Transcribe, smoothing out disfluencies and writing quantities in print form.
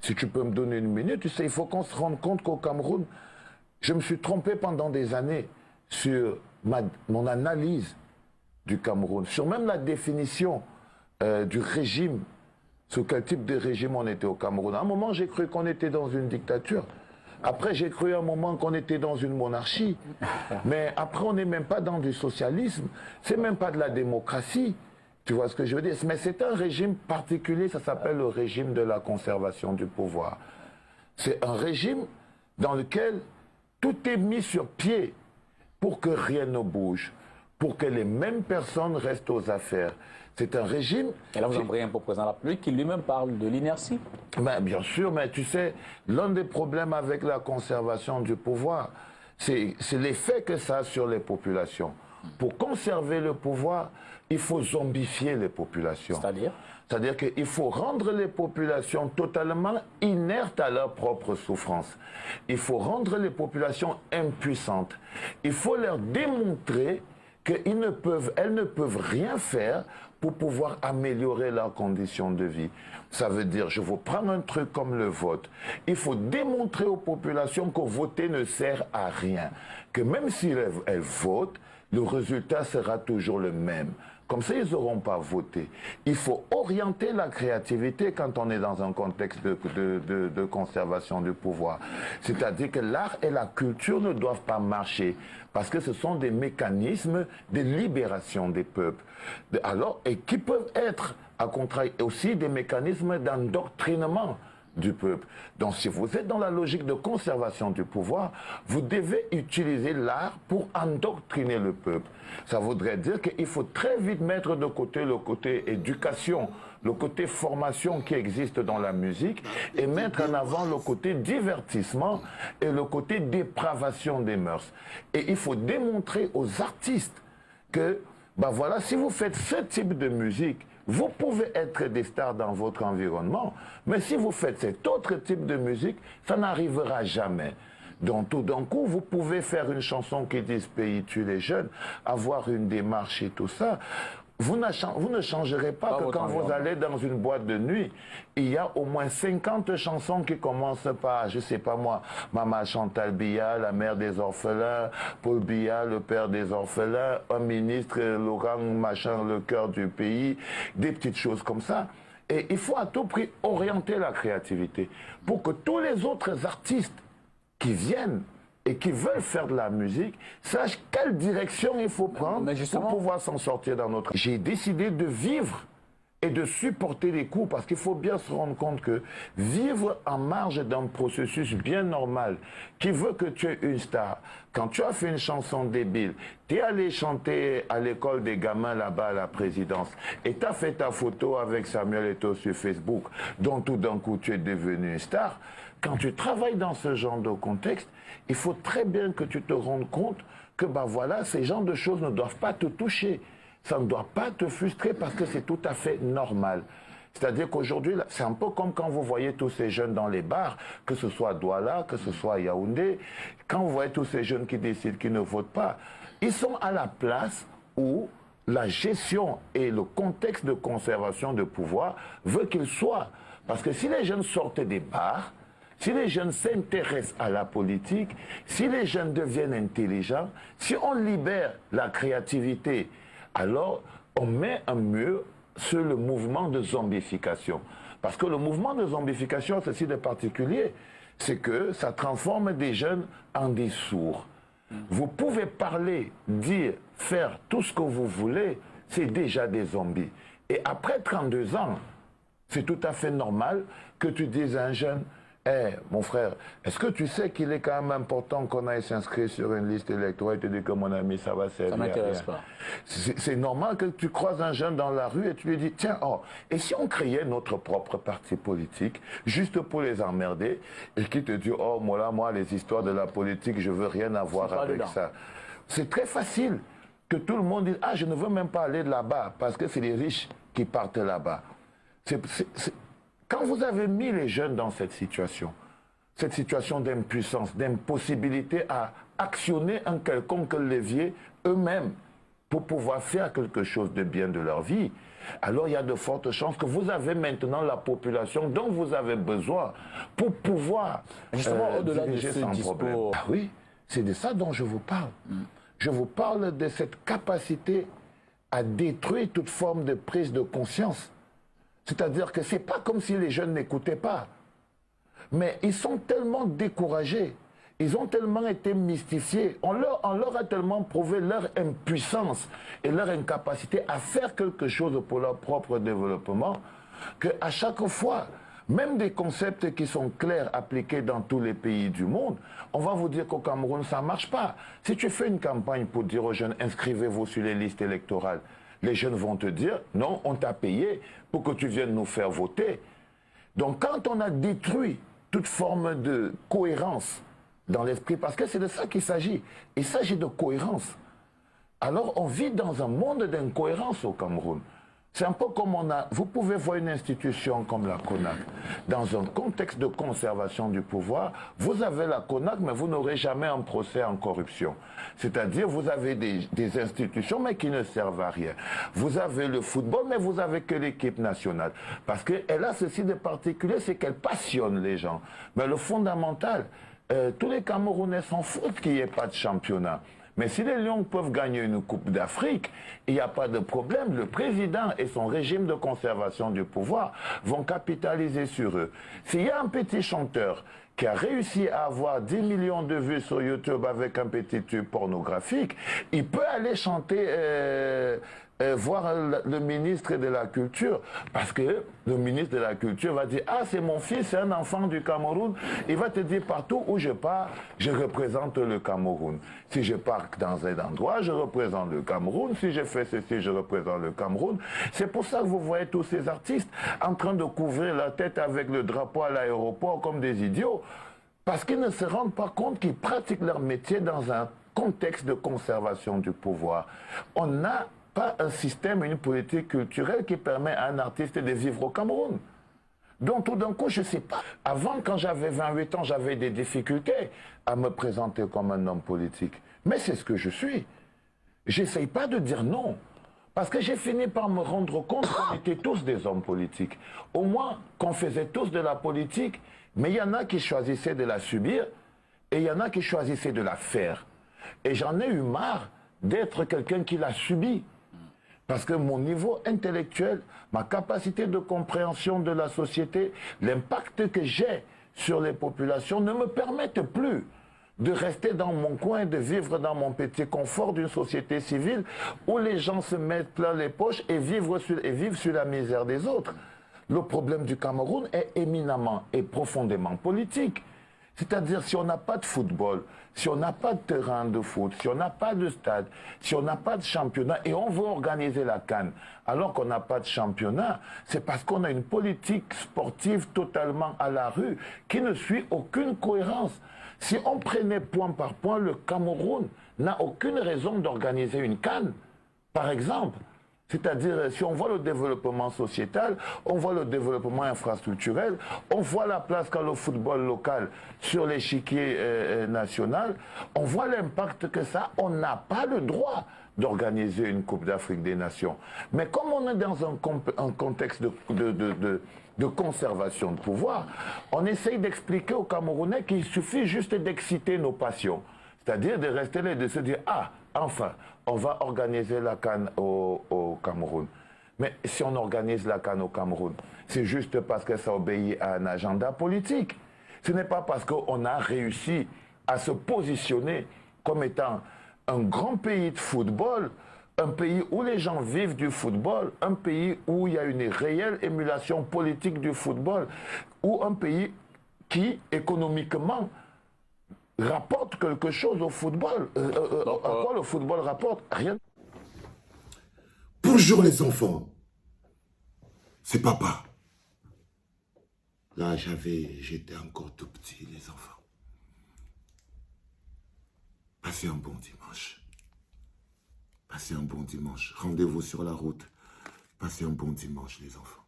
Si tu peux me donner une minute, tu sais, il faut qu'on se rende compte qu'au Cameroun, je me suis trompé pendant des années sur mon analyse du Cameroun, sur même la définition du régime, sur quel type de régime on était au Cameroun. À un moment, j'ai cru qu'on était dans une dictature. Après, j'ai cru à un moment qu'on était dans une monarchie. Mais après, on n'est même pas dans du socialisme. C'est même pas de la démocratie. Tu vois ce que je veux dire? Mais c'est un régime particulier, ça s'appelle le régime de la conservation du pouvoir. C'est un régime dans lequel tout est mis sur pied pour que rien ne bouge, pour que les mêmes personnes restent aux affaires. C'est un régime... Et là, vous en voyez un peu président de la République qui lui-même parle de l'inertie. Ben, bien sûr, mais tu sais, l'un des problèmes avec la conservation du pouvoir, c'est l'effet que ça a sur les populations. Pour conserver le pouvoir, il faut zombifier les populations. C'est-à-dire? C'est-à-dire qu'il faut rendre les populations totalement inertes à leur propre souffrance. Il faut rendre les populations impuissantes. Il faut leur démontrer qu'elles ne peuvent rien faire pour pouvoir améliorer leurs conditions de vie. Ça veut dire, je vous prends un truc comme le vote. Il faut démontrer aux populations que voter ne sert à rien. Que même si elles votent, le résultat sera toujours le même. Comme ça, ils n'auront pas voté. Il faut orienter la créativité quand on est dans un contexte de conservation du pouvoir. C'est-à-dire que l'art et la culture ne doivent pas marcher parce que ce sont des mécanismes de libération des peuples. Alors, et qui peuvent être, à contraire, aussi des mécanismes d'endoctrinement du peuple. Donc si vous êtes dans la logique de conservation du pouvoir, vous devez utiliser l'art pour endoctriner le peuple. Ça voudrait dire qu'il faut très vite mettre de côté le côté éducation, le côté formation qui existe dans la musique et mettre en avant le côté divertissement et le côté dépravation des mœurs. Et il faut démontrer aux artistes que, ben voilà, si vous faites ce type de musique, vous pouvez être des stars dans votre environnement, mais si vous faites cet autre type de musique, ça n'arrivera jamais. Donc tout d'un coup, vous pouvez faire une chanson qui dit « Pays tue les jeunes », avoir une démarche et tout ça. Vous ne changerez pas que quand vous allez dans une boîte de nuit, il y a au moins 50 chansons qui commencent par, je sais pas moi, Maman Chantal Biya, la mère des orphelins, Paul Biya, le père des orphelins, un ministre, Laurent Machin, le cœur du pays, des petites choses comme ça. Et il faut à tout prix orienter la créativité pour que tous les autres artistes qui viennent et qui veulent faire de la musique, sachent quelle direction il faut prendre pour pouvoir s'en sortir dans notre... J'ai décidé de vivre et de supporter les coups, parce qu'il faut bien se rendre compte que vivre en marge d'un processus bien normal, qui veut que tu es une star, quand tu as fait une chanson débile, tu es allé chanter à l'école des gamins là-bas à la présidence, et tu as fait ta photo avec Samuel Eto'o sur Facebook, donc tout d'un coup tu es devenu une star, quand tu travailles dans ce genre de contexte, il faut très bien que tu te rendes compte que bah voilà, ces genres de choses ne doivent pas te toucher. Ça ne doit pas te frustrer parce que c'est tout à fait normal. C'est-à-dire qu'aujourd'hui, c'est un peu comme quand vous voyez tous ces jeunes dans les bars, que ce soit à Douala, que ce soit à Yaoundé, quand vous voyez tous ces jeunes qui décident qu'ils ne votent pas, ils sont à la place où la gestion et le contexte de conservation de pouvoir veut qu'ils soient. Parce que si les jeunes sortent des bars, si les jeunes s'intéressent à la politique, si les jeunes deviennent intelligents, si on libère la créativité, alors on met un mur sur le mouvement de zombification. Parce que le mouvement de zombification, ceci de particulier, c'est que ça transforme des jeunes en des sourds. Vous pouvez parler, dire, faire tout ce que vous voulez, c'est déjà des zombies. Et après 32 ans, c'est tout à fait normal que tu dises à un jeune, « Eh, mon frère, est-ce que tu sais qu'il est quand même important qu'on aille s'inscrire sur une liste électorale et te dire que mon ami, ça va servir à rien. » Ça m'intéresse pas. C'est normal que tu croises un jeune dans la rue et tu lui dis, tiens, oh, et si on créait notre propre parti politique, juste pour les emmerder, et qui te dit, oh, moi, les histoires de la politique, je veux rien avoir avec ça. C'est très facile que tout le monde dise, ah, je ne veux même pas aller là-bas, parce que c'est les riches qui partent là-bas. Quand vous avez mis les jeunes dans cette situation d'impuissance, d'impossibilité à actionner un quelconque levier eux-mêmes pour pouvoir faire quelque chose de bien de leur vie, alors il y a de fortes chances que vous avez maintenant la population dont vous avez besoin pour pouvoir justement au-delà de diriger ce sans problème. discours. Ah oui, c'est de ça dont je vous parle. Je vous parle de cette capacité à détruire toute forme de prise de conscience. C'est-à-dire que ce n'est pas comme si les jeunes n'écoutaient pas. Mais ils sont tellement découragés, ils ont tellement été mystifiés, on leur a tellement prouvé leur impuissance et leur incapacité à faire quelque chose pour leur propre développement, qu'à chaque fois, même des concepts qui sont clairs, appliqués dans tous les pays du monde, on va vous dire qu'au Cameroun, ça ne marche pas. Si tu fais une campagne pour dire aux jeunes, inscrivez-vous sur les listes électorales, les jeunes vont te dire, non, on t'a payé pour que tu viennes nous faire voter. Donc quand on a détruit toute forme de cohérence dans l'esprit, parce que c'est de ça qu'il s'agit. Il s'agit de cohérence. Alors on vit dans un monde d'incohérence au Cameroun. C'est un peu comme vous pouvez voir une institution comme la CONAC. Dans un contexte de conservation du pouvoir, vous avez la CONAC, mais vous n'aurez jamais un procès en corruption. C'est-à-dire, vous avez des institutions, mais qui ne servent à rien. Vous avez le football, mais vous n'avez que l'équipe nationale. Parce qu'elle a ceci de particulier, c'est qu'elle passionne les gens. Mais le fondamental, tous les Camerounais s'en foutent qu'il n'y ait pas de championnat. Mais si les Lions peuvent gagner une Coupe d'Afrique, il n'y a pas de problème. Le président et son régime de conservation du pouvoir vont capitaliser sur eux. S'il y a un petit chanteur qui a réussi à avoir 10 millions de vues sur YouTube avec un petit tube pornographique, il peut aller chanter, voir le ministre de la Culture, parce que le ministre de la Culture va dire « Ah, c'est mon fils, c'est un enfant du Cameroun ». Il va te dire partout où je pars, je représente le Cameroun. Si je pars dans un endroit, je représente le Cameroun. Si je fais ceci, je représente le Cameroun. C'est pour ça que vous voyez tous ces artistes en train de couvrir la tête avec le drapeau à l'aéroport comme des idiots, parce qu'ils ne se rendent pas compte qu'ils pratiquent leur métier dans un contexte de conservation du pouvoir. On n'a pas un système, une politique culturelle qui permet à un artiste de vivre au Cameroun. Donc tout d'un coup, je ne sais pas. Avant, quand j'avais 28 ans, j'avais des difficultés à me présenter comme un homme politique. Mais c'est ce que je suis. J'essaye pas de dire non. Parce que j'ai fini par me rendre compte qu'on était tous des hommes politiques. Au moins qu'on faisait tous de la politique, mais il y en a qui choisissaient de la subir et il y en a qui choisissaient de la faire. Et j'en ai eu marre d'être quelqu'un qui l'a subi. Parce que mon niveau intellectuel, ma capacité de compréhension de la société, l'impact que j'ai sur les populations ne me permettent plus de rester dans mon coin, de vivre dans mon petit confort d'une société civile où les gens se mettent plein les poches et vivent sur la misère des autres. Le problème du Cameroun est éminemment et profondément politique. C'est-à-dire, si on n'a pas de football, si on n'a pas de terrain de foot, si on n'a pas de stade, si on n'a pas de championnat et on veut organiser la CAN alors qu'on n'a pas de championnat, c'est parce qu'on a une politique sportive totalement à la rue qui ne suit aucune cohérence. Si on prenait point par point, le Cameroun n'a aucune raison d'organiser une CAN, par exemple. C'est-à-dire, si on voit le développement sociétal, on voit le développement infrastructurel, on voit la place qu'a le football local sur l'échiquier national, on voit l'impact que ça a. On n'a pas le droit d'organiser une Coupe d'Afrique des Nations. Mais comme on est dans un contexte de conservation de pouvoir, on essaye d'expliquer aux Camerounais qu'il suffit juste d'exciter nos passions. C'est-à-dire de rester là et de se dire « Ah, enfin, on va organiser la CAN au Cameroun ». Mais si on organise la CAN au Cameroun, c'est juste parce que ça obéit à un agenda politique. Ce n'est pas parce qu'on a réussi à se positionner comme étant un grand pays de football, un pays où les gens vivent du football, un pays où il y a une réelle émulation politique du football, ou un pays qui, économiquement, rapporte quelque chose au football. À quoi le football rapporte? Rien. Bonjour les enfants. C'est papa. Là, j'étais encore tout petit, les enfants. Passez un bon dimanche. Passez un bon dimanche. Rendez-vous sur la route. Passez un bon dimanche, les enfants.